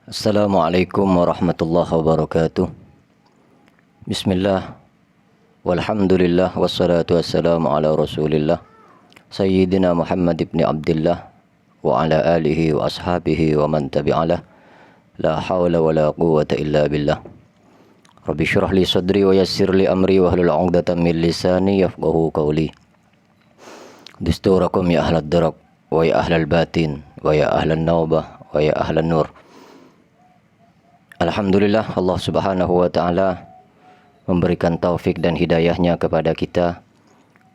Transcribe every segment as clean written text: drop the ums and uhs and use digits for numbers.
Assalamualaikum warahmatullahi wabarakatuh. Bismillah, walhamdulillah, wassalatu wassalamu ala rasulillah Sayyidina Muhammad ibn Abdullah wa ala alihi wa ashabihi wa man tabi'alah. La hawla wa la quwwata illa billah. Rabbi syrah li sadri wa yassir li amri wa hlul 'uqdatam min lisani yafqahu qawli. Dusturakum ya ahlad darak wa ya ahlal batin wa ya ahlan nawbah wa ya ahlan nur. Alhamdulillah, Allah subhanahu wa ta'ala memberikan taufik dan hidayahnya kepada kita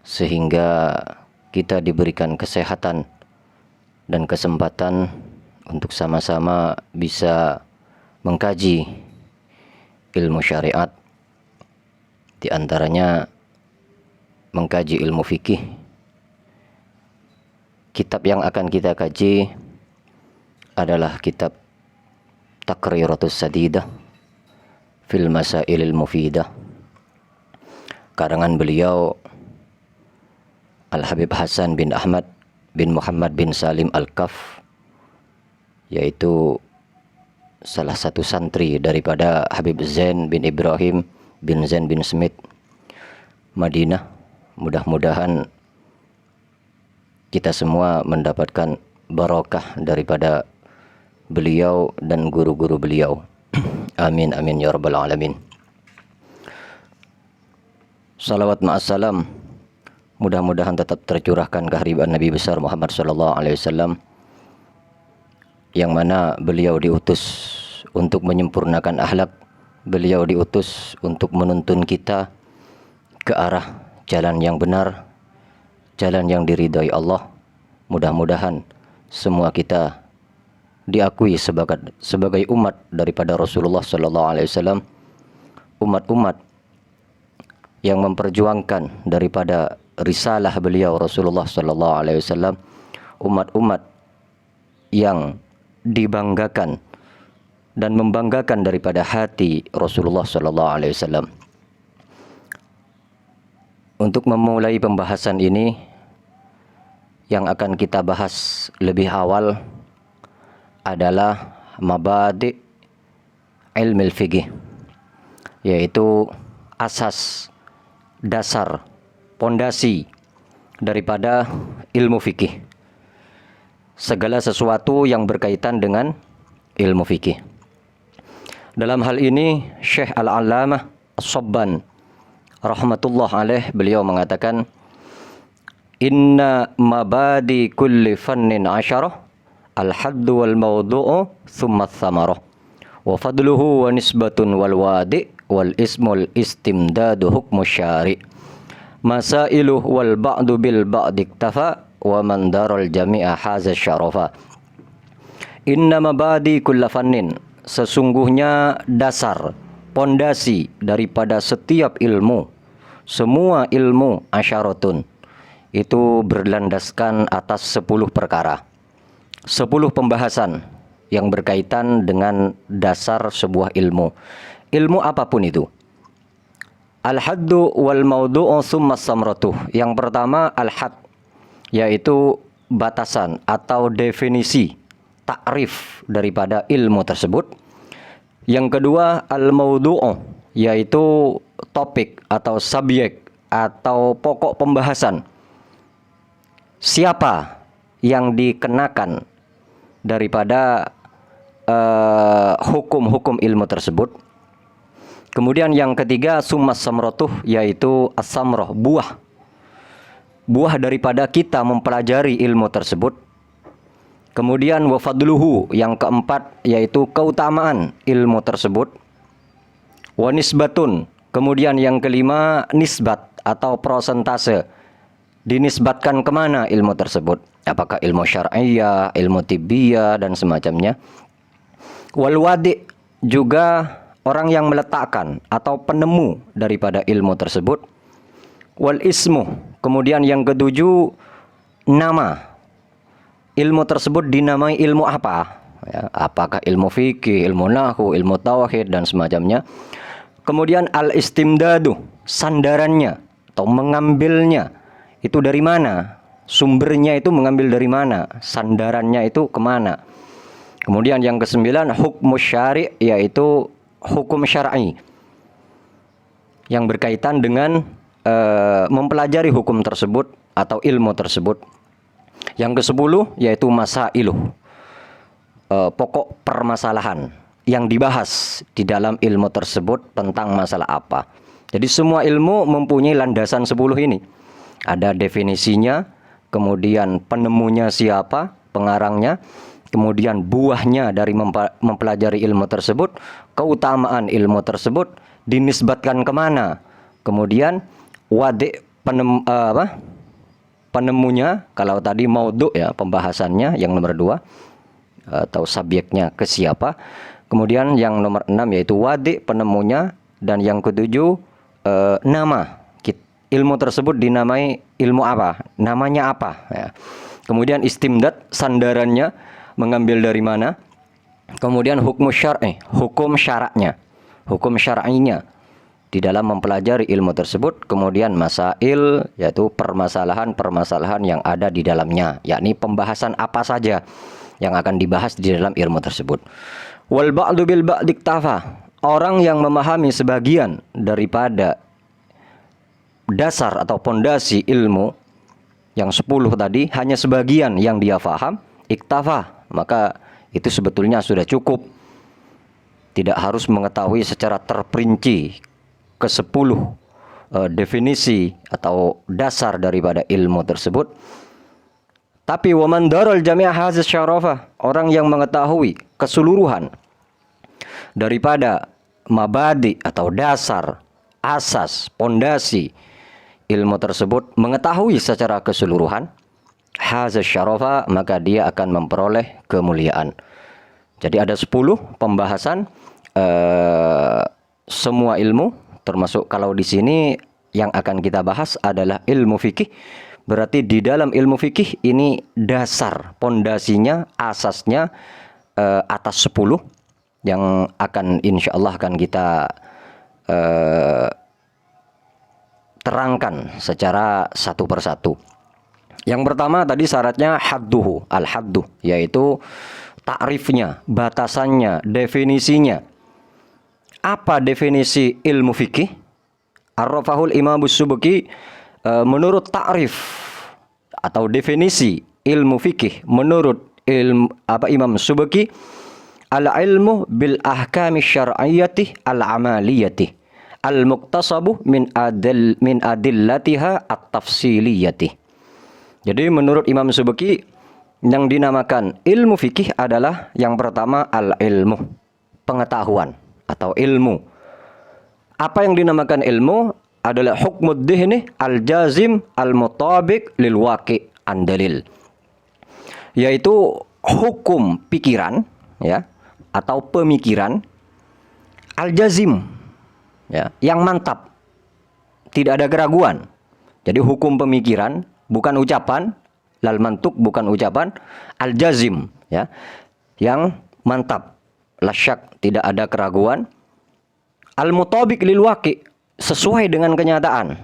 sehingga kita diberikan kesehatan dan kesempatan untuk sama-sama bisa mengkaji ilmu syariat, di antaranya mengkaji ilmu fikih. Kitab yang akan kita kaji adalah kitab Taqriratus Sadidah fil Masailil Mufidah, karangan beliau Al-Habib Hasan bin Ahmad bin Muhammad bin Salim Al-Kaf, yaitu salah satu santri daripada Habib Zain bin Ibrahim bin Zain bin Smith Madinah. Mudah-mudahan kita semua mendapatkan barakah daripada beliau dan guru-guru beliau. Amin amin ya rabbal alamin. Salawat ma'assalam mudah-mudahan tetap tercurahkan kehadiran Nabi besar Muhammad sallallahu alaihi wasallam, yang mana beliau diutus untuk menyempurnakan akhlak, beliau diutus untuk menuntun kita ke arah jalan yang benar, jalan yang diridhai Allah. Mudah-mudahan semua kita diakui sebagai umat daripada Rasulullah sallallahu alaihi wasallam, umat-umat yang memperjuangkan daripada risalah beliau Rasulullah sallallahu alaihi wasallam, umat-umat yang dibanggakan dan membanggakan daripada hati Rasulullah sallallahu alaihi wasallam. Untuk memulai pembahasan ini, yang akan kita bahas lebih awal adalah mabadi ilmu fikih, yaitu asas, dasar, pondasi daripada ilmu fikih, segala sesuatu yang berkaitan dengan ilmu fikih. Dalam hal ini Syekh Al-Allamah As-Sabban rahmatullah alaih, beliau mengatakan, inna mabadi kulli fannin asyarah, al-haddu wal mawdu'u thumma thamarah, wa fadluhu wa nisbatun wal wadi' wal ismul istimdadu hukmu syari', masailuh wal ba'du bil ba'di iktafa, wa man daral jami'a haza syarafa. Inna mabadi kulla fannin, sesungguhnya dasar, pondasi daripada setiap ilmu, semua ilmu asyaratun, itu berlandaskan atas 10 perkara, 10 pembahasan yang berkaitan dengan dasar sebuah ilmu. Ilmu apapun itu. Al-haddu wal mawdu'u thumma samratuh. Yang pertama al-had, yaitu batasan atau definisi, takrif daripada ilmu tersebut. Yang kedua al-mawdu'u, yaitu topik atau subjek atau pokok pembahasan. Siapa yang dikenakan daripada hukum-hukum ilmu tersebut. Kemudian yang ketiga summas samratuh, yaitu as-samrah, buah daripada kita mempelajari ilmu tersebut. Kemudian wa fadluhu, yang keempat, yaitu keutamaan ilmu tersebut. Wa nisbatun, kemudian yang kelima nisbat atau prosentase, dinisbatkan kemana ilmu tersebut, apakah ilmu syar'iyah, ilmu tibbiyah dan semacamnya. Wal wadi', juga orang yang meletakkan atau penemu daripada ilmu tersebut. Wal ismu, kemudian yang ketujuh nama, ilmu tersebut dinamai ilmu apa, ya, apakah ilmu fikih, ilmu nahwu, ilmu tauhid dan semacamnya. Kemudian al-istimdadu, sandarannya atau mengambilnya itu dari mana, sumbernya itu mengambil dari mana, sandarannya itu kemana. Kemudian yang kesembilan, hukmu syari', yaitu hukum syar'i yang berkaitan dengan mempelajari hukum tersebut atau ilmu tersebut. Yang kesepuluh yaitu masailuh, pokok permasalahan yang dibahas di dalam ilmu tersebut tentang masalah apa. Jadi semua ilmu mempunyai landasan 10 ini. Ada definisinya, kemudian penemunya siapa, pengarangnya, kemudian buahnya dari mempelajari ilmu tersebut, keutamaan ilmu tersebut, dinisbatkan kemana, kemudian penemunya, kalau tadi maudhu ya pembahasannya yang nomor 2, atau subjeknya ke siapa. Kemudian yang nomor 6 yaitu wadi, penemunya, dan yang ketujuh nama. Ilmu tersebut dinamai ilmu apa, namanya apa ya. Kemudian istimdad, sandarannya, mengambil dari mana. Kemudian hukum syar'i, hukum syaraknya, hukum syar'inya di dalam mempelajari ilmu tersebut. Kemudian masail, yaitu permasalahan-permasalahan yang ada di dalamnya, yakni pembahasan apa saja yang akan dibahas di dalam ilmu tersebut. Wal ba'du bil ba'di iktafa, orang yang memahami sebagian daripada dasar atau pondasi ilmu yang 10 tadi, hanya sebagian yang dia faham, iktafa, maka itu sebetulnya sudah cukup. Tidak harus mengetahui secara terperinci ke 10 definisi atau dasar daripada ilmu tersebut. Tapi waman daral jami' haziz syarafah, orang yang mengetahui keseluruhan daripada mabadi atau dasar, asas, pondasi ilmu tersebut, mengetahui secara keseluruhan, haziz syarafah, maka dia akan memperoleh kemuliaan. Jadi ada 10 pembahasan semua ilmu, termasuk kalau di sini yang akan kita bahas adalah ilmu fikih. Berarti di dalam ilmu fikih ini dasar, pondasinya, asasnya atas 10 yang akan insya Allah akan kita terangkan secara satu persatu. Yang pertama tadi syaratnya hadduhu, al-haddu, yaitu takrifnya, batasannya, definisinya. Apa definisi ilmu fikih? Ar-Rafahul Imam Subki, menurut takrif atau definisi ilmu fikih menurut Imam Subki, al-ilmu bil ahkami syar'iyyati al-amaliyati al-muqtasabu min adillatiha at-tafsiliyati. Jadi menurut Imam Subki, yang dinamakan ilmu fikih adalah yang pertama al-ilmu, pengetahuan atau ilmu. Apa yang dinamakan ilmu adalah hukmud dihni al-jazim al-mutabiq lil waqi' an dalil, yaitu hukum pikiran ya atau pemikiran al-jazim ya, yang mantap, tidak ada keraguan. Jadi hukum pemikiran bukan ucapan, lal mantuk bukan ucapan, al-jazim ya, yang mantap, la syak, tidak ada keraguan, al-mutabiq lil waqi', sesuai dengan kenyataan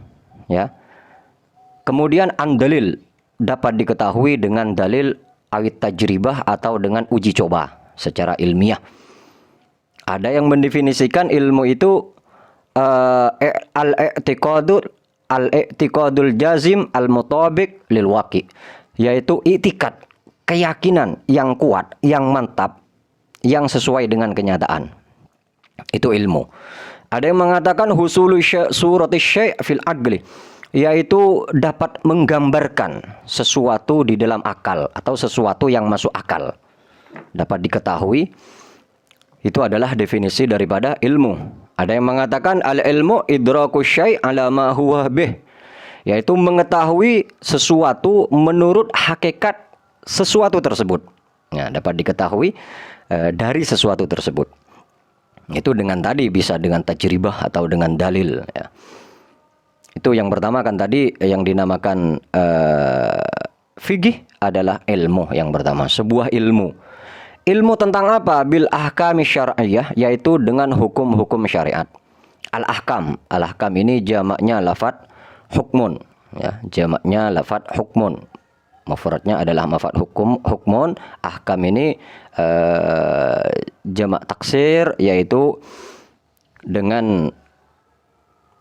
ya. Kemudian andalil, dapat diketahui dengan dalil awit tajribah atau dengan uji coba secara ilmiah. Ada yang mendefinisikan ilmu itu al-i'tiqadul jazim al-mutabiq lil waqi', yaitu i'tikad, keyakinan yang kuat, yang mantap, yang sesuai dengan kenyataan. Itu ilmu. Ada yang mengatakan husulu surati syai' fil aqli, yaitu dapat menggambarkan sesuatu di dalam akal atau sesuatu yang masuk akal, dapat diketahui. Itu adalah definisi daripada ilmu. Ada yang mengatakan al-ilmu idraku syai' ala ma huwa bih, yaitu mengetahui sesuatu menurut hakikat sesuatu tersebut. Nah, dapat diketahui dari sesuatu tersebut. Itu dengan tadi bisa dengan tajribah atau dengan dalil ya. Itu yang pertama kan tadi yang dinamakan fikih adalah ilmu yang pertama, sebuah ilmu. Ilmu tentang apa? Bil ahkami syar'iyyah, yaitu dengan hukum-hukum syariat. Al-ahkam, al-ahkam ini jamaknya lafadz hukmun ya, jamaknya lafadz hukmun. Mufradnya adalah maf'al hukmun. Ahkam ini jamak taksir, yaitu dengan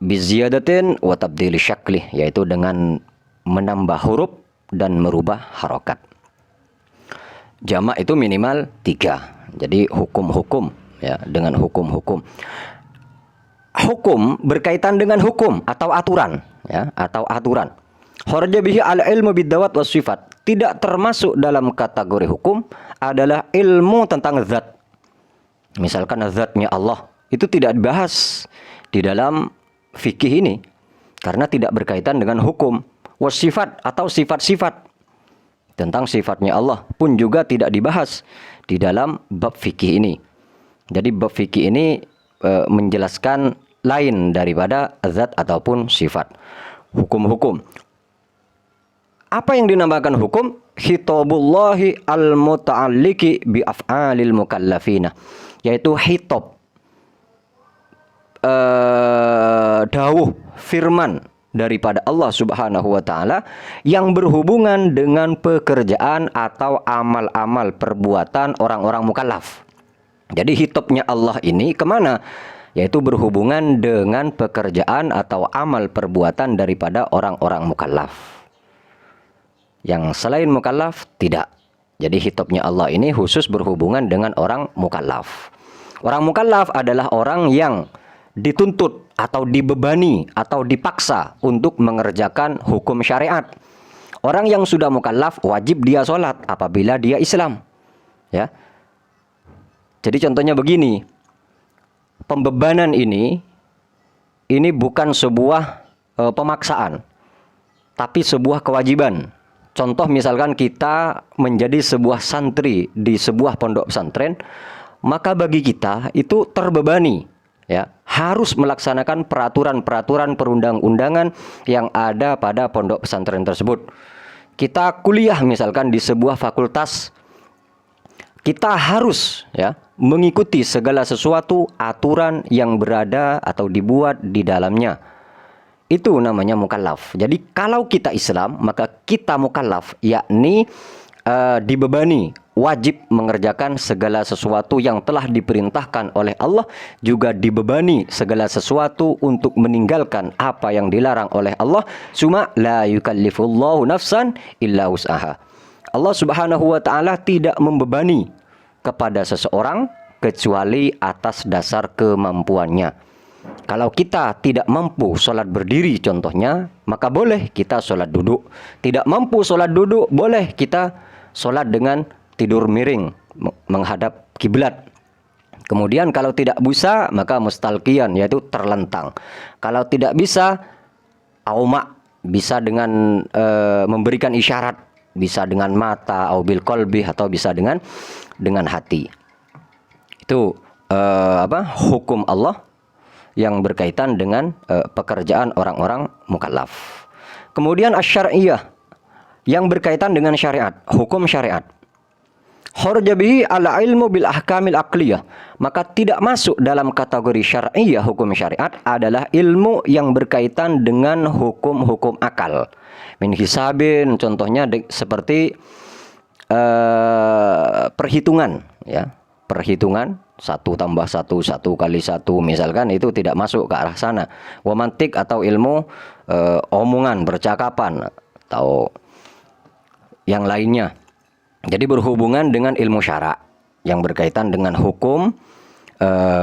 biziyadatin wa tabdili syakli, yaitu dengan menambah huruf dan merubah harokat. Jamak itu minimal 3. Jadi hukum-hukum, ya, dengan hukum-hukum. Hukum berkaitan dengan hukum atau aturan, ya, atau aturan. Kharaja bihi al-ilmu bid-dawat was sifat. Tidak termasuk dalam kategori hukum adalah ilmu tentang zat. Misalkan zatnya Allah, itu tidak dibahas di dalam fikih ini karena tidak berkaitan dengan hukum. Was sifat atau sifat-sifat. Tentang sifatnya Allah pun juga tidak dibahas di dalam bab fikih ini. Jadi bab fikih ini menjelaskan lain daripada zat ataupun sifat. Hukum-hukum. Apa yang dinamakan hukum? Khitabullahi al-muta'alliki bi af'alil mukallafina. Yaitu khitab, dawuh, firman daripada Allah Subhanahu wa ta'ala yang berhubungan dengan pekerjaan atau amal-amal perbuatan orang-orang mukallaf. Jadi hitobnya Allah ini kemana? Yaitu berhubungan dengan pekerjaan atau amal perbuatan daripada orang-orang mukallaf. Yang selain mukallaf tidak. Jadi hitobnya Allah ini khusus berhubungan dengan orang mukallaf. Orang mukallaf adalah orang yang dituntut atau dibebani atau dipaksa untuk mengerjakan hukum syariat. Orang yang sudah mukallaf wajib dia sholat apabila dia Islam, ya. Jadi contohnya begini, pembebanan ini bukan sebuah pemaksaan, tapi sebuah kewajiban. Contoh misalkan kita menjadi sebuah santri di sebuah pondok pesantren, maka bagi kita itu terbebani, ya, harus melaksanakan peraturan-peraturan perundang-undangan yang ada pada pondok pesantren tersebut. Kita kuliah misalkan di sebuah fakultas, kita harus, ya, mengikuti segala sesuatu aturan yang berada atau dibuat di dalamnya. Itu namanya mukallaf. Jadi kalau kita Islam, maka kita mukallaf, yakni dibebani, wajib mengerjakan segala sesuatu yang telah diperintahkan oleh Allah, juga dibebani segala sesuatu untuk meninggalkan apa yang dilarang oleh Allah. Cuma la yukallifullahu nafsan illa wus'aha. Allah Subhanahu wa ta'ala tidak membebani kepada seseorang kecuali atas dasar kemampuannya. Kalau kita tidak mampu sholat berdiri contohnya, maka boleh kita sholat duduk. Tidak mampu sholat duduk, boleh kita sholat dengan tidur miring menghadap kiblat. Kemudian kalau tidak bisa, maka mustalqiyan, yaitu terlentang. Kalau tidak bisa, aumak, bisa dengan memberikan isyarat, bisa dengan mata, au bil qalbi, atau bisa dengan hati. Itu hukum Allah yang berkaitan dengan pekerjaan orang-orang mukallaf. Kemudian asy-syar'iyyah, yang berkaitan dengan syariat, hukum syariat. Kharaja bihi al-ilmu bil ahkamil aqliyah. Maka tidak masuk dalam kategori syar'iyyah, hukum syariat adalah ilmu yang berkaitan dengan hukum-hukum akal. Min hisabin, contohnya seperti perhitungan, ya. Perhitungan 1 tambah 1, 1 kali 1 misalkan, itu tidak masuk ke arah sana. Wamantik atau ilmu omongan, percakapan atau yang lainnya. Jadi berhubungan dengan ilmu syara yang berkaitan dengan hukum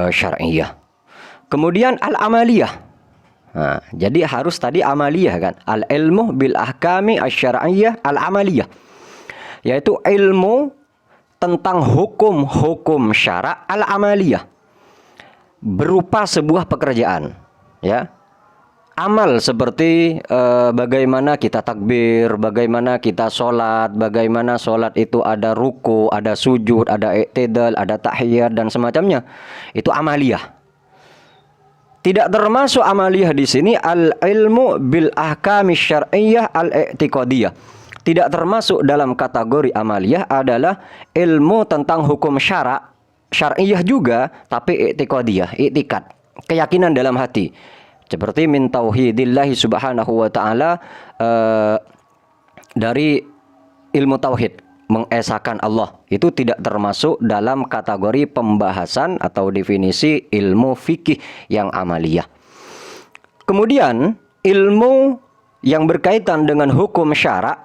syar'iyyah. Kemudian al-amaliyah. Nah, jadi harus tadi amaliyah kan. Al-ilmu bil ahkami asy-syar'iyyah al-amaliyah. Yaitu ilmu tentang hukum-hukum syara al-amaliyah. Berupa sebuah pekerjaan, ya. Amal seperti bagaimana kita takbir, bagaimana kita sholat, bagaimana sholat itu ada ruku, ada sujud, ada i'tidal, ada tahiyat dan semacamnya. Itu amaliyah. Tidak termasuk amaliyah di sini al-ilmu bil ahkami syar'iyyah al-i'tiqadiyah. Tidak termasuk dalam kategori amaliyah adalah ilmu tentang hukum syar'iyyah juga, tapi i'tiqadiyah, i'tikad, keyakinan dalam hati. Seperti min tauhidillahi subhanahu wa ta'ala, dari ilmu tauhid, mengesahkan Allah, itu tidak termasuk dalam kategori pembahasan atau definisi ilmu fikih yang amaliyah. Kemudian ilmu yang berkaitan dengan hukum syara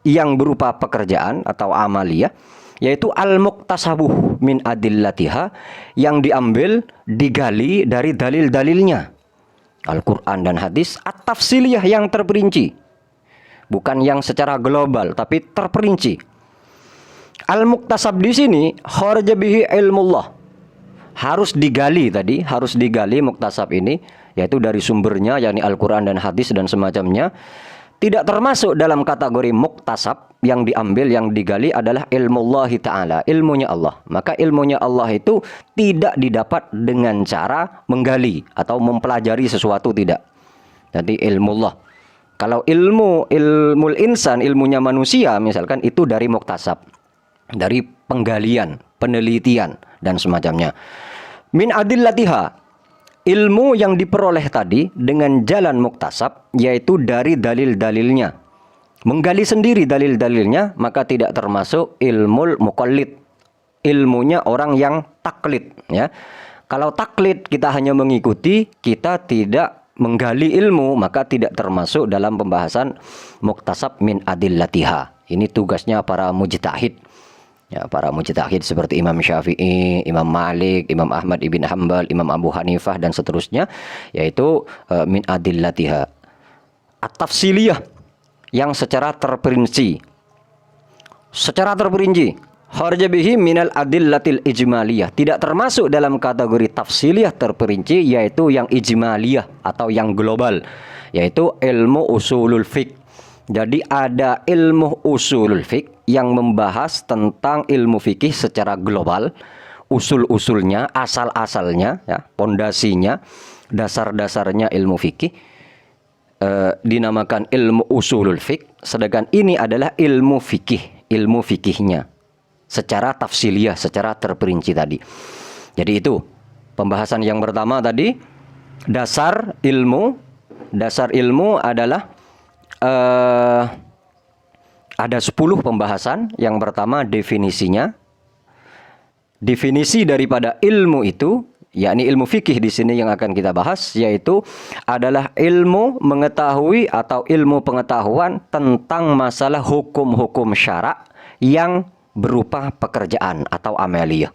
yang berupa pekerjaan atau amaliyah, yaitu al-muktasabuh min adillatiha, yang diambil, digali dari dalil-dalilnya, Al-Quran dan hadis, at-tafsiliyah yang terperinci, bukan yang secara global tapi terperinci. Al-muktasab di sini kharaja bihi ilmullah, harus digali tadi, harus digali muktasab ini, yaitu dari sumbernya, yakni Al-Quran dan hadis dan semacamnya. Tidak termasuk dalam kategori muktasab, yang diambil, yang digali adalah ilmullahi ta'ala, ilmunya Allah. Maka ilmunya Allah itu tidak didapat dengan cara menggali atau mempelajari sesuatu, tidak. Jadi ilmullah. Kalau ilmul insan, ilmunya manusia misalkan, itu dari muktasab, dari penggalian, penelitian dan semacamnya. Min adillatiha, ilmu yang diperoleh tadi dengan jalan muktasab, yaitu dari dalil-dalilnya. Menggali sendiri dalil-dalilnya, maka tidak termasuk ilmul muqallid, ilmunya orang yang taklid, ya. Kalau taklid kita hanya mengikuti, kita tidak menggali ilmu, maka tidak termasuk dalam pembahasan muktasab min adillatiha. Ini tugasnya para mujtahid. Ya, para mujtahid seperti Imam Syafi'i, Imam Malik, Imam Ahmad ibn Hanbal, Imam Abu Hanifah dan seterusnya, yaitu min adillatiha, at-tafsiliyah, yang secara terperinci. Secara terperinci, kharaja bihi minal adillatil ijmaliyah, tidak termasuk dalam kategori tafsiliyah terperinci, yaitu yang ijmaliyah atau yang global, yaitu ilmu usulul fiqh. Jadi ada ilmu usulul fiqh yang membahas tentang ilmu fikih secara global, usul-usulnya, asal-asalnya, ya, pondasinya, dasar-dasarnya ilmu fikih, dinamakan ilmu usulul fiqh. Sedangkan ini adalah ilmu fikih, ilmu fikihnya secara tafsiliyah, secara terperinci tadi. Jadi itu pembahasan yang pertama tadi, dasar ilmu. Dasar ilmu adalah ada 10 pembahasan. Yang pertama definisinya. Definisi daripada ilmu itu, yakni ilmu fikih di sini yang akan kita bahas, yaitu adalah ilmu mengetahui atau ilmu pengetahuan tentang masalah hukum-hukum syara yang berupa pekerjaan atau amaliyah,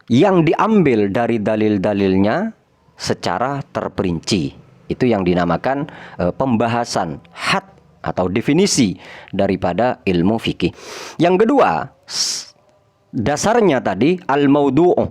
yang diambil dari dalil-dalilnya secara terperinci. Itu yang dinamakan pembahasan had atau definisi daripada ilmu fikih. Yang kedua, dasarnya tadi al-maudu'u.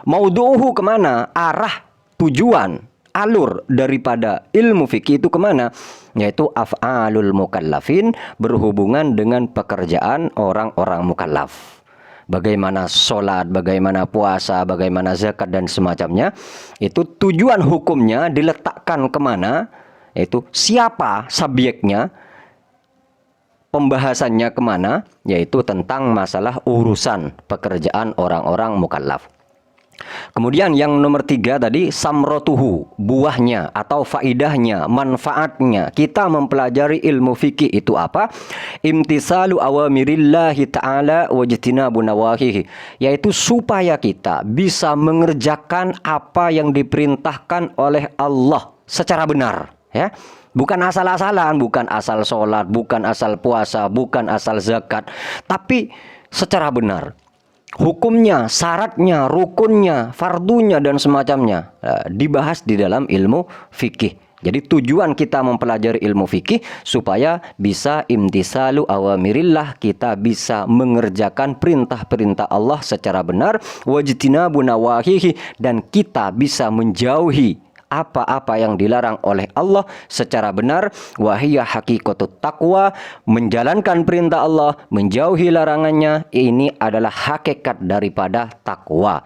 Maudu'uhu kemana? Arah, tujuan, alur daripada ilmu fikih itu kemana? Yaitu af'alul mukallafin, berhubungan dengan pekerjaan orang-orang mukallaf. Bagaimana sholat, bagaimana puasa, bagaimana zakat dan semacamnya. Itu tujuan hukumnya diletakkan kemana, yaitu siapa subjeknya, pembahasannya kemana, yaitu tentang masalah urusan pekerjaan orang-orang mukallaf. Kemudian yang nomor 3 tadi, samrotuhu, buahnya atau faidahnya, manfaatnya. Kita mempelajari ilmu fikih itu apa? Imtisalu awamirillahi ta'ala wajtinabu nawahihi, yaitu supaya kita bisa mengerjakan apa yang diperintahkan oleh Allah secara benar, ya. Bukan asal-asalan, bukan asal sholat, bukan asal puasa, bukan asal zakat, tapi secara benar. Hukumnya, syaratnya, rukunnya, fardunya dan semacamnya dibahas di dalam ilmu fikih. Jadi tujuan kita mempelajari ilmu fikih supaya bisa imtisalu awamirillah, kita bisa mengerjakan perintah-perintah Allah secara benar, wajtinabu nawahihi, dan kita bisa menjauhi apa-apa yang dilarang oleh Allah secara benar. Wahiyya hakikatut taqwa, menjalankan perintah Allah, menjauhi larangannya, ini adalah hakikat daripada takwa.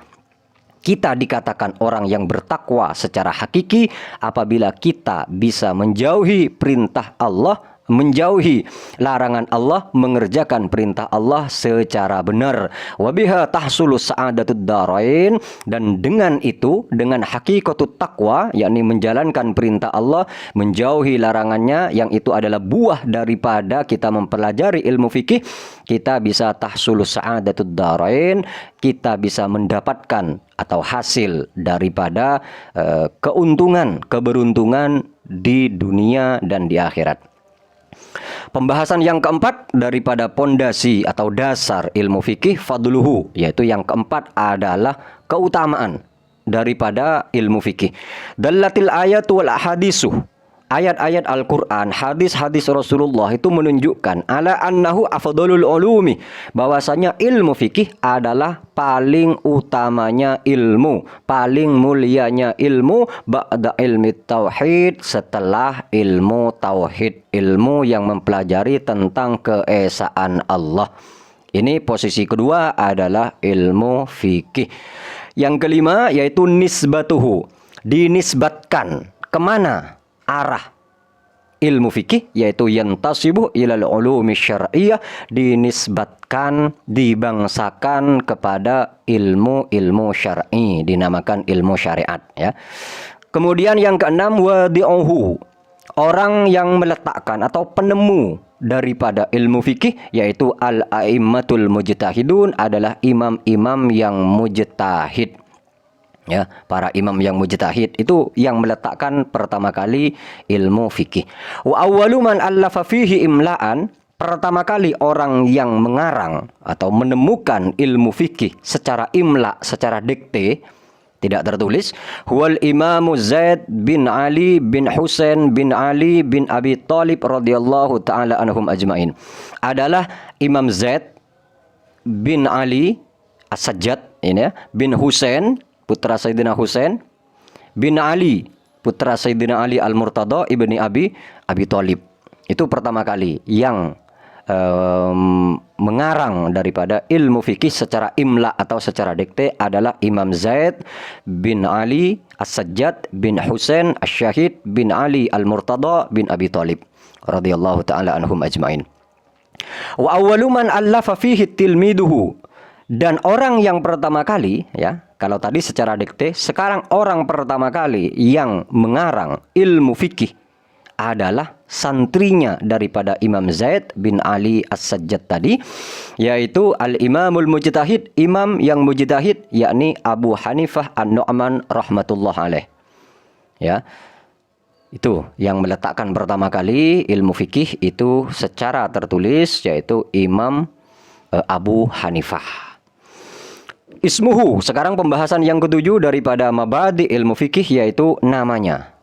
Kita dikatakan orang yang bertakwa secara hakiki apabila kita bisa menjauhi perintah Allah menjauhi larangan Allah, mengerjakan perintah Allah secara benar. Wa biha tahsulus sa'adatud darain, dan dengan itu, dengan hakikatut taqwa, yakni menjalankan perintah Allah, menjauhi larangannya, yang itu adalah buah daripada kita mempelajari ilmu fikih, kita bisa tahsulus sa'adatud darain, kita bisa mendapatkan atau hasil daripada keuntungan, keberuntungan di dunia dan di akhirat. Pembahasan yang keempat daripada pondasi atau dasar ilmu fikih, fadluhu, yaitu yang keempat adalah keutamaan daripada ilmu fikih. Dallatil ayatu wal ahaditsu, ayat-ayat Al-Quran, hadis-hadis Rasulullah itu menunjukkan ala annahu afdalul ulumi, bahwasanya ilmu fikih adalah paling utamanya ilmu, paling mulianya ilmu ba'da ilmi tauhid, setelah ilmu tauhid, ilmu yang mempelajari tentang keesaan Allah. Ini posisi kedua adalah ilmu fikih. Yang kelima yaitu nisbatuhu, dinisbatkan kemana arah ilmu fikih, yaitu yantasibu ilal ulumi syar'iyyah, dinisbatkan, dibangsakan kepada ilmu-ilmu syar'i, dinamakan ilmu syariat, ya. Kemudian yang keenam, wadi'uhu, orang yang meletakkan atau penemu daripada ilmu fikih, yaitu al-a'immatul mujtahidun, adalah imam-imam yang mujtahid. Ya, para imam yang mujtahid itu yang meletakkan pertama kali ilmu fikih. Wa awwalu man allafa fihi imla'an, pertama kali orang yang mengarang atau menemukan ilmu fikih secara imla, secara dikte, tidak tertulis, huwal imamu Zaid bin Ali bin Husain bin Ali bin Abi Thalib radhiyallahu taala anhum ajmain. Adalah Imam Zaid bin Ali As-Sajjad, ini ya, bin Husain, putra Sayyidina Husain, bin Ali, putra Sayyidina Ali Al-Murtada ibni Abi Thalib. Itu pertama kali yang mengarang daripada ilmu fikih secara imla atau secara dikte adalah Imam Zaid bin Ali As-Sajjad bin Husain Asy-Syahid bin Ali Al-Murtada bin Abi Thalib radhiyallahu taala anhum ajmain. Wa awwalu man allafa fihi tilmiduhu, dan orang yang pertama kali, ya, kalau tadi secara dikte, sekarang orang pertama kali yang mengarang ilmu fikih adalah santrinya daripada Imam Zaid bin Ali As-Sajjad tadi, yaitu Al-Imamul Mujtahid, imam yang mujtahid, yakni Abu Hanifah An-Nu'man rahmatullah alaih. Ya. Itu yang meletakkan pertama kali ilmu fikih itu secara tertulis, yaitu Imam Abu Hanifah. Ismuhu, sekarang pembahasan yang ketujuh daripada mabadi ilmu fikih, yaitu namanya.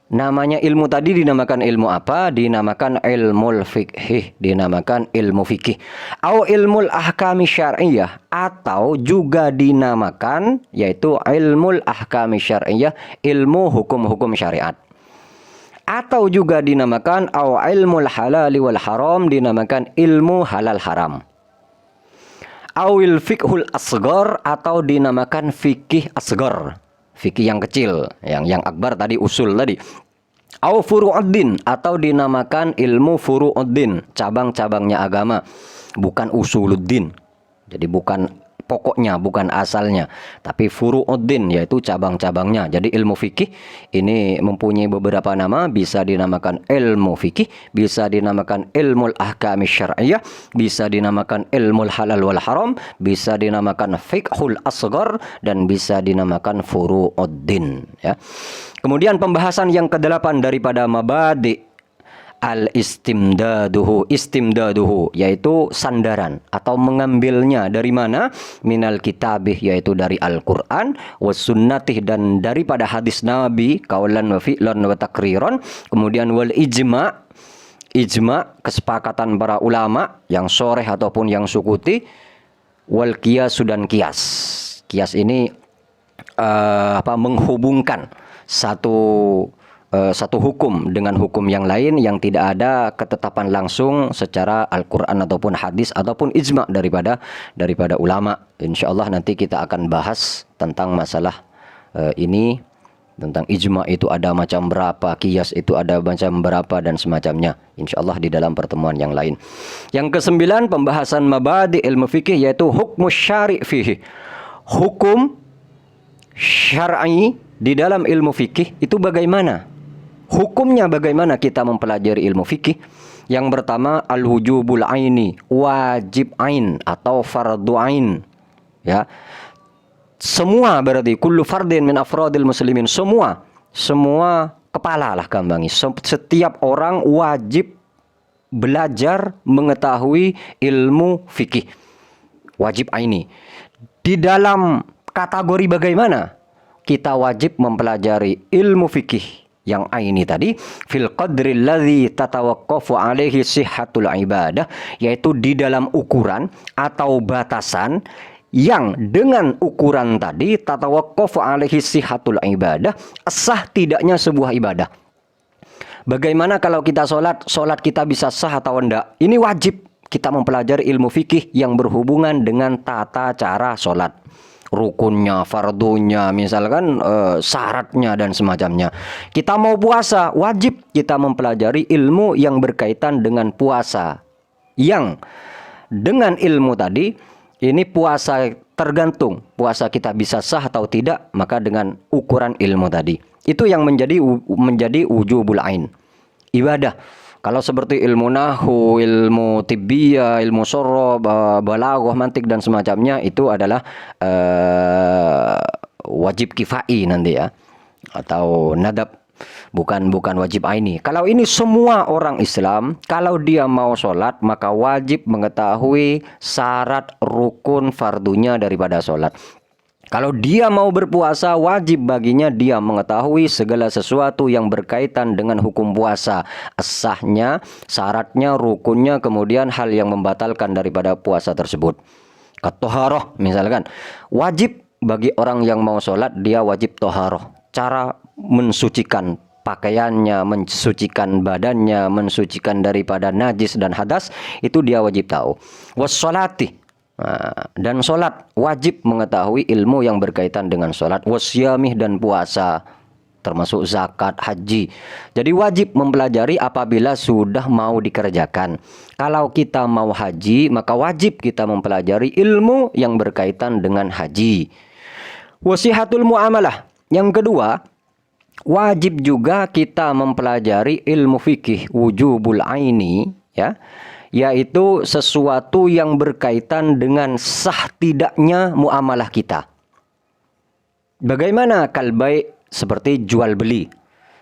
Namanya ilmu tadi dinamakan ilmu apa? Dinamakan ilmul fikih, dinamakan ilmu fikih. Au ilmul ahkami syar'iyyah, atau juga dinamakan yaitu ilmul ahkami syar'iyyah, ilmu hukum-hukum syariat. Atau juga dinamakan au ilmul halali wal haram, dinamakan ilmu halal haram. Awil fiqhul asghar, atau dinamakan fikih asghar, fikih yang kecil, yang akbar tadi usul tadi. Aw furu'uddin, atau dinamakan ilmu furu'uddin, cabang-cabangnya agama, bukan usuluddin. Jadi bukan pokoknya, bukan asalnya, tapi furu'uddin, yaitu cabang-cabangnya. Jadi ilmu fikih ini mempunyai beberapa nama, bisa dinamakan ilmu fikih, bisa dinamakan ilmul ahkami syar'iyyah, bisa dinamakan ilmul halal wal haram, bisa dinamakan fiqhul asghar, dan bisa dinamakan furu'uddin, ya. Kemudian pembahasan yang ke-8 daripada mabadi al-istimdaduhu, istimdaduhu, yaitu sandaran atau mengambilnya dari mana? Minal kitabih, yaitu dari Al-Quran, was sunnatih, dan daripada hadis Nabi, kaulan wa fi'lan wa takriran. Kemudian wal ijma', ijma', kesepakatan para ulama yang soreh ataupun yang sukuti, wal qiyas, dan qiyas. Qiyas ini menghubungkan satu hukum dengan hukum yang lain yang tidak ada ketetapan langsung secara Al-Quran ataupun hadis ataupun ijma' daripada ulama. Insya Allah nanti kita akan bahas tentang masalah ini Tentang ijma itu ada macam berapa, qiyas itu ada macam berapa, dan semacamnya. Insyaallah di dalam pertemuan yang lain. Yang kesembilan, pembahasan mabadi ilmu fikih, yaitu hukmu syari' fihi. Hukum syar'i di dalam ilmu fikih itu bagaimana? Hukumnya bagaimana kita mempelajari ilmu fikih? Yang pertama, al-wujubul aini, wajib ain atau fardu ain. Ya. Semua berarti kullu fardin min afradil muslimin, semua kepala lah gambangi. Setiap orang wajib belajar mengetahui ilmu fikih. Wajib aini. Di dalam kategori bagaimana kita wajib mempelajari ilmu fikih yang aini tadi, fil qadri alladzi tatawaqqafu alaihi sihhatul ibadah, yaitu di dalam ukuran atau batasan yang dengan ukuran tadi tatawaqqafu alaihi sihhatul ibadah, sah tidaknya sebuah ibadah. Bagaimana kalau kita sholat kita bisa sah atau enggak? Ini wajib kita mempelajari ilmu fikih yang berhubungan dengan tata cara sholat, rukunnya, fardunya, misalkan syaratnya dan semacamnya. Kita mau puasa, wajib kita mempelajari ilmu yang berkaitan dengan puasa, yang dengan ilmu tadi ini puasa tergantung puasa kita bisa sah atau tidak, maka dengan ukuran ilmu tadi. Itu yang menjadi wujubul ain, ibadah. Kalau seperti ilmu nahu, ilmu tibbiyah, ilmu sorob, balaghah, mantik dan semacamnya, itu adalah wajib kifai nanti ya, atau nadab. Bukan wajib aini. Kalau ini semua orang Islam, kalau dia mau sholat, maka wajib mengetahui syarat rukun fardunya daripada sholat. Kalau dia mau berpuasa, wajib baginya dia mengetahui segala sesuatu yang berkaitan dengan hukum puasa, sahnya, syaratnya, rukunnya, kemudian hal yang membatalkan daripada puasa tersebut. Toharoh misalkan, wajib bagi orang yang mau sholat, dia wajib toharoh. Cara mensucikan pakaiannya, mensucikan badannya, mensucikan daripada najis dan hadas, itu dia wajib tahu. Wassolati, dan sholat, wajib mengetahui ilmu yang berkaitan dengan sholat. Wasyamih, dan puasa, termasuk zakat, haji. Jadi wajib mempelajari apabila sudah mau dikerjakan. Kalau kita mau haji, maka wajib kita mempelajari ilmu yang berkaitan dengan haji. Wasihatul muamalah, yang kedua, wajib juga kita mempelajari ilmu fikih wujubul aini, ya, yaitu sesuatu yang berkaitan dengan sah tidaknya muamalah kita. Bagaimana kalbai, seperti jual beli.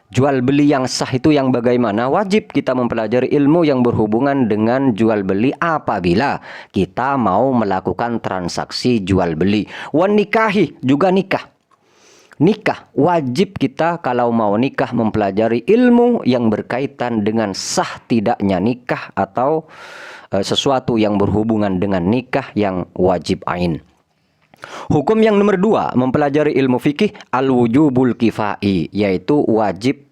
Jual beli yang sah itu yang bagaimana? Wajib kita mempelajari ilmu yang berhubungan dengan jual beli apabila kita mau melakukan transaksi jual beli. Wan nikahi, juga nikah. Nikah, wajib kita kalau mau nikah mempelajari ilmu yang berkaitan dengan sah tidaknya nikah atau sesuatu yang berhubungan dengan nikah yang wajib ain. Hukum yang nomor dua, mempelajari ilmu fikih al-wujubul kifai, yaitu wajib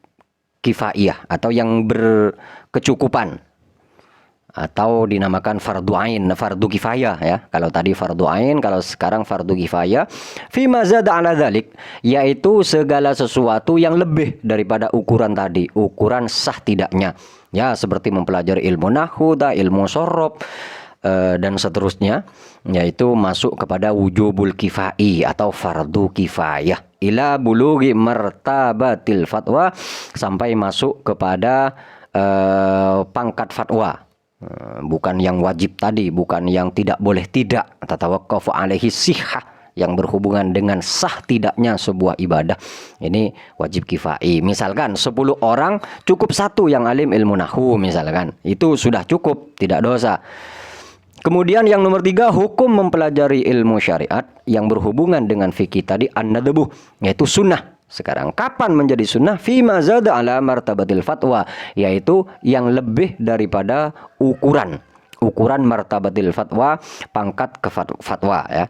kifaiyah atau yang berkecukupan, atau dinamakan fardu ain, fardu kifayah ya. Kalau tadi fardu ain, kalau sekarang fardu kifayah. Fi ma zada ala dzalik, yaitu segala sesuatu yang lebih daripada ukuran tadi, ukuran sah tidaknya. Ya, seperti mempelajari ilmu nahwu, ilmu sorob dan seterusnya, yaitu masuk kepada wujubul kifai atau fardu kifayah. Ila bulughi martabatil fatwa, sampai masuk kepada pangkat fatwa. Bukan yang wajib tadi, bukan yang tidak boleh tidak, tatawaqqafu alaihi sihhah, yang berhubungan dengan sah tidaknya sebuah ibadah. Ini wajib kifai. Misalkan 10 orang cukup satu yang alim ilmu nahwu misalkan, itu sudah cukup, tidak dosa. Kemudian yang nomor 3, hukum mempelajari ilmu syariat yang berhubungan dengan fikih tadi, an-nadbuh, yaitu sunnah. Sekarang kapan menjadi sunnah? Fima zada ala martabatil fatwa, yaitu yang lebih daripada ukuran martabatil fatwa, pangkat ke fatwa ya.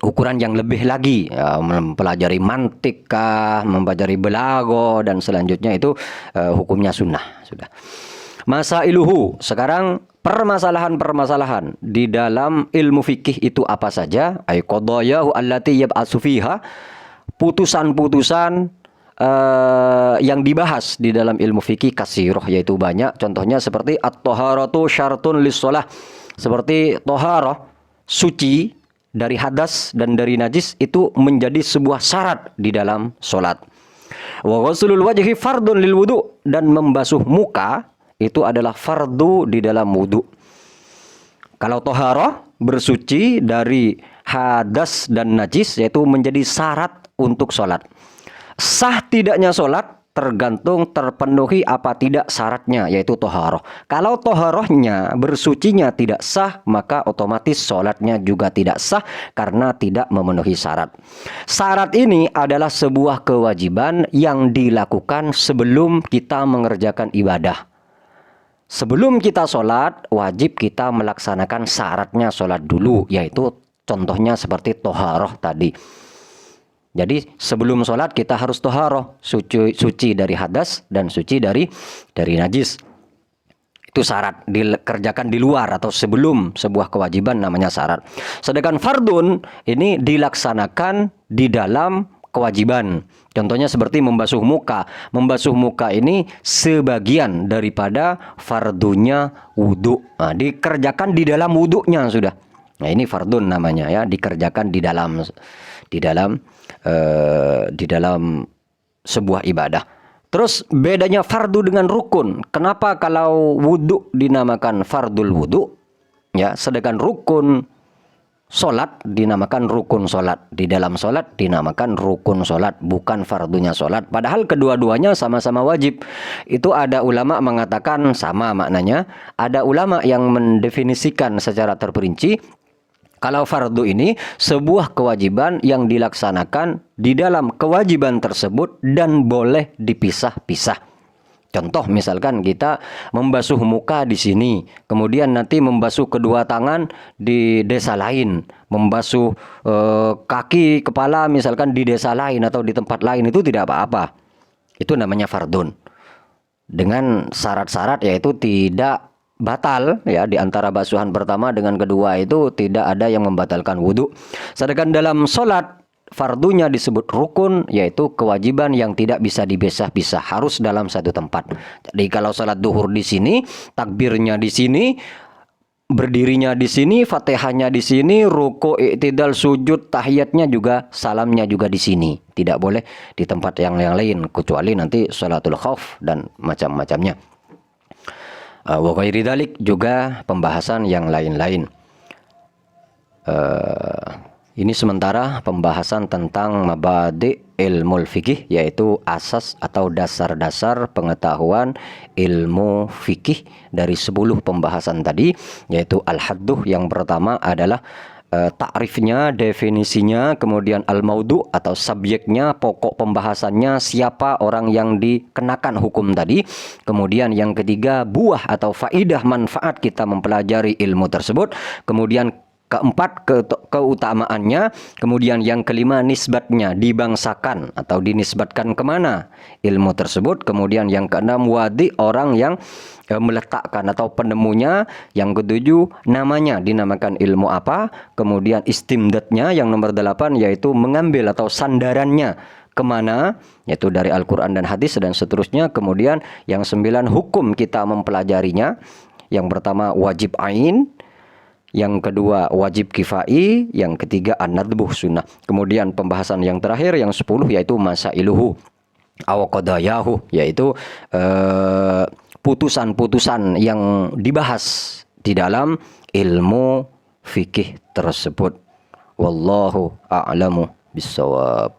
Ukuran yang lebih lagi ya, mempelajari mantik kah, mempelajari balaghah dan selanjutnya itu hukumnya sunnah sudah. Masailuhu, sekarang permasalahan-permasalahan di dalam ilmu fikih itu apa saja? Ay qadayahu allati yab'atsu fiha, putusan-putusan yang dibahas di dalam ilmu fikih kasirah, yaitu banyak. Contohnya seperti at-thaharatu syartun lis-shalah. Seperti toharah, suci dari hadas dan dari najis itu menjadi sebuah syarat di dalam solat. Wa ghuslul wajhi fardun lil wudu, dan membasuh muka itu adalah fardu di dalam wudu. Kalau toharah, bersuci dari hadas dan najis, yaitu menjadi syarat untuk sholat. Sah tidaknya sholat tergantung terpenuhi apa tidak syaratnya, yaitu toharoh. Kalau toharohnya, bersucinya tidak sah, maka otomatis sholatnya juga tidak sah karena tidak memenuhi syarat. Syarat ini adalah sebuah kewajiban yang dilakukan sebelum kita mengerjakan ibadah. Sebelum kita sholat, wajib kita melaksanakan syaratnya sholat dulu, yaitu contohnya seperti toharoh tadi. Jadi sebelum sholat kita harus toharoh, suci dari hadas dan suci dari najis. Itu syarat, dikerjakan di luar atau sebelum sebuah kewajiban, namanya syarat. Sedangkan fardun ini dilaksanakan di dalam kewajiban. Contohnya seperti membasuh muka. Membasuh muka ini sebagian daripada fardunya wudu. Nah, dikerjakan di dalam wudunya sudah. Nah, ini fardun namanya ya, dikerjakan di dalam sebuah ibadah. Terus bedanya fardu dengan rukun. Kenapa kalau wudu dinamakan fardul wudu, ya, sedangkan rukun solat dinamakan rukun solat. Di dalam solat dinamakan rukun solat, bukan fardunya solat. Padahal kedua-duanya sama-sama wajib. Itu ada ulama mengatakan sama maknanya. Ada ulama yang mendefinisikan secara terperinci. Kalau fardu ini sebuah kewajiban yang dilaksanakan di dalam kewajiban tersebut dan boleh dipisah-pisah. Contoh misalkan kita membasuh muka di sini, kemudian nanti membasuh kedua tangan di desa lain, membasuh kaki, kepala misalkan di desa lain atau di tempat lain, itu tidak apa-apa. Itu namanya fardun. Dengan syarat-syarat yaitu tidak batal ya, di antara basuhan pertama dengan kedua itu tidak ada yang membatalkan wudhu. Sedangkan dalam sholat fardunya disebut rukun, yaitu kewajiban yang tidak bisa dipisah-pisah, harus dalam satu tempat. Jadi kalau sholat duhur di sini, takbirnya di sini, berdirinya di sini, fatihahnya di sini, ruku, i'tidal, sujud, tahiyatnya juga, salamnya juga di sini. Tidak boleh di tempat yang lain, kecuali nanti sholatul khauf dan macam-macamnya. Wa ghairi dzalik, juga pembahasan yang lain-lain. Ini sementara pembahasan tentang mabadi ilmu fikih, yaitu asas atau dasar-dasar pengetahuan ilmu fikih dari 10 pembahasan tadi, yaitu al-hadduh yang pertama adalah ta'rifnya, definisinya, kemudian al-maudu atau subjeknya, pokok pembahasannya, siapa orang yang dikenakan hukum tadi. Kemudian yang ketiga, buah atau faidah manfaat kita mempelajari ilmu tersebut. Kemudian keempat, keutamaannya. Kemudian yang kelima, nisbatnya, dibangsakan atau dinisbatkan kemana ilmu tersebut. Kemudian yang keenam, wadi, orang yang meletakkan atau penemunya. Yang ketujuh, namanya, dinamakan ilmu apa. Kemudian istimdadnya yang nomor 8, yaitu mengambil atau sandarannya kemana, yaitu dari Al-Quran dan hadis dan seterusnya. Kemudian yang 9, hukum kita mempelajarinya. Yang pertama wajib ain, yang kedua wajib kifai, yang ketiga an-nadbuh sunnah. Kemudian pembahasan yang terakhir yang 10, yaitu masailuhu aw qadayahu, yaitu putusan-putusan yang dibahas di dalam ilmu fikih tersebut. Wallahu a'lamu bissawab.